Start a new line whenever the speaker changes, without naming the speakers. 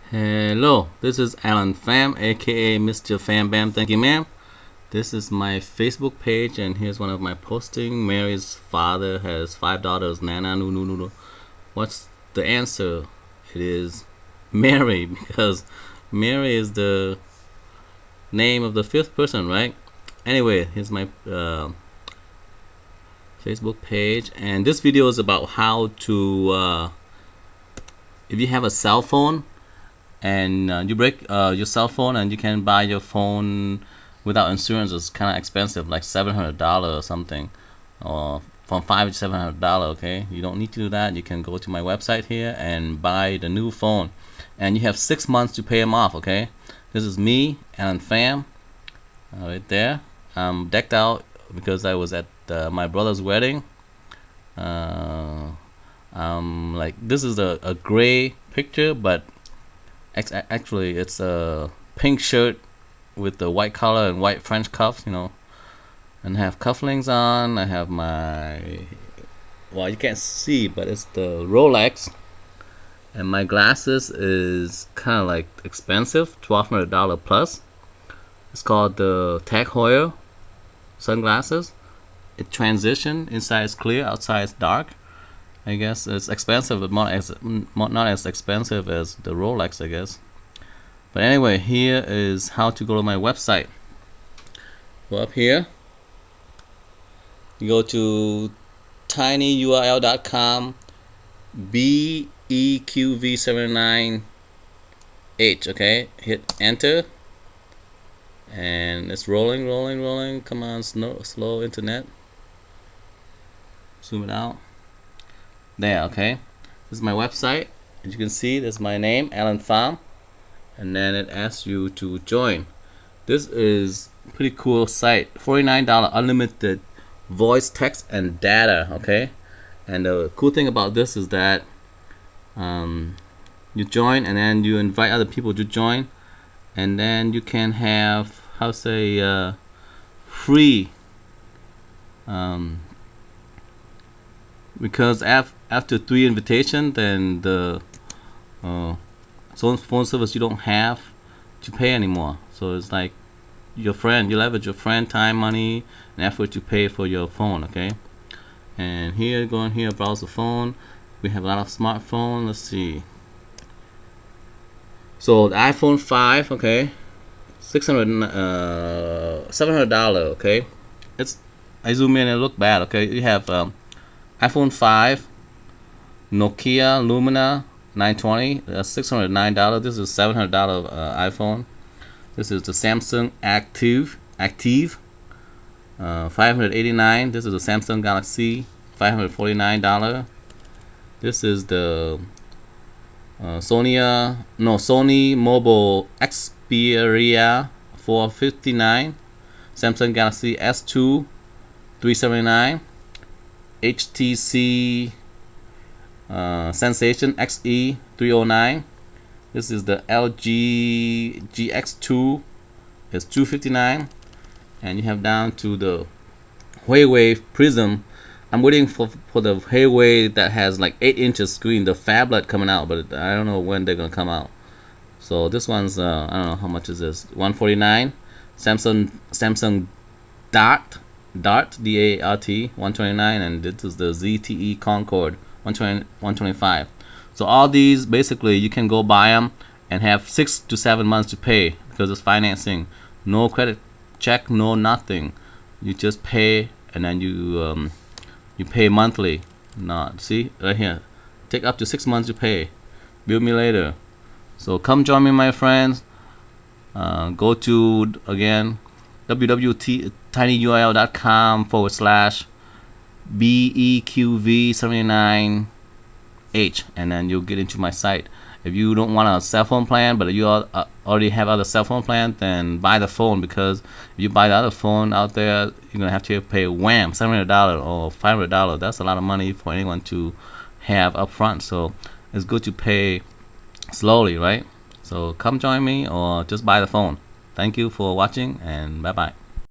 Hello, this is Alan Pham, aka Mr. Pham Bam. Thank you, ma'am. This is my Facebook page, and here's one of my posting. Mary's father has 5 daughters. Nana, no, no, no, no. What's the answer? It is Mary, because Mary is the name of the fifth person, right? Anyway, here's my Facebook page, and this video is about how to, if you have a cell phone and you break your cell phone and you can buy your phone without insurance. It's kind of expensive, like $700 or something, or from $500 to $700. Okay, you don't need to do that. You can go to my website here and buy the new phone, and you have 6 months to pay them off. Okay, this is me, Alan Pham, right there. I'm decked out because I was at my brother's wedding. Like, this is a gray picture, but actually it's a pink shirt with the white collar and white French cuffs, and I have cufflinks on. I have my, well, you can't see, but it's the Rolex, and my glasses is kind of like expensive, $1,200 plus. It's called the Tag Heuer sunglasses. It transition, inside is clear, outside is dark. I guess it's expensive, but not as expensive as the Rolex, I guess. But anyway, here is how to go to my website. Go up here. You go to tinyurl.com BEQV79H. Okay, hit enter, and it's rolling. Come on, slow internet. Zoom it out. There, okay. This is my website. As you can see, this is my name, Alan Pham, and then it asks you to join. This is a pretty cool site. $49 unlimited voice, text, and data. Okay, and the cool thing about this is that you join, and then you invite other people to join, and then you can have, how to say, free. Because after 3 invitations, then the phone service, you don't have to pay anymore. So it's like your friend, you leverage your friend time, money, and effort to pay for your phone. Okay, and here, go in here, browse the phone. We have a lot of smartphones. Let's see. So the iPhone 5, okay, $700. Okay, I zoom in and look bad. Okay, you have iPhone 5, Nokia Lumia 920, that's $609. This is $700 iPhone. This is the Samsung Active, $589. This is the Samsung Galaxy, $549. This is the Sony Mobile Xperia, $459. Samsung Galaxy S2, $379. HTC Sensation XE, $309. This is the LG GX2, it's $259. And you have down to the Huawei Prism. I'm waiting for the Huawei that has like 8-inch screen, the phablet coming out, but I don't know when they're gonna come out. So this one's I don't know how much is this, $149. Samsung Dart, DART, $129, and this is the ZTE Concorde, $125. So all these, basically, you can go buy them and have 6 to 7 months to pay, because it's financing. No credit check, no nothing. You just pay, and then you pay monthly. See right here, take up to 6 months to pay. Bill me later. So come join me, my friends. Go to, again, www.tinyurl.com/BEQV79H, and then you'll get into my site. If you don't want a cell phone plan, but you already have other cell phone plans, then buy the phone, because if you buy the other phone out there, you're gonna have to pay wham, $700 or $500. That's a lot of money for anyone to have up front. So it's good to pay slowly, right? So come join me, or just buy the phone. Thank you for watching, and bye bye.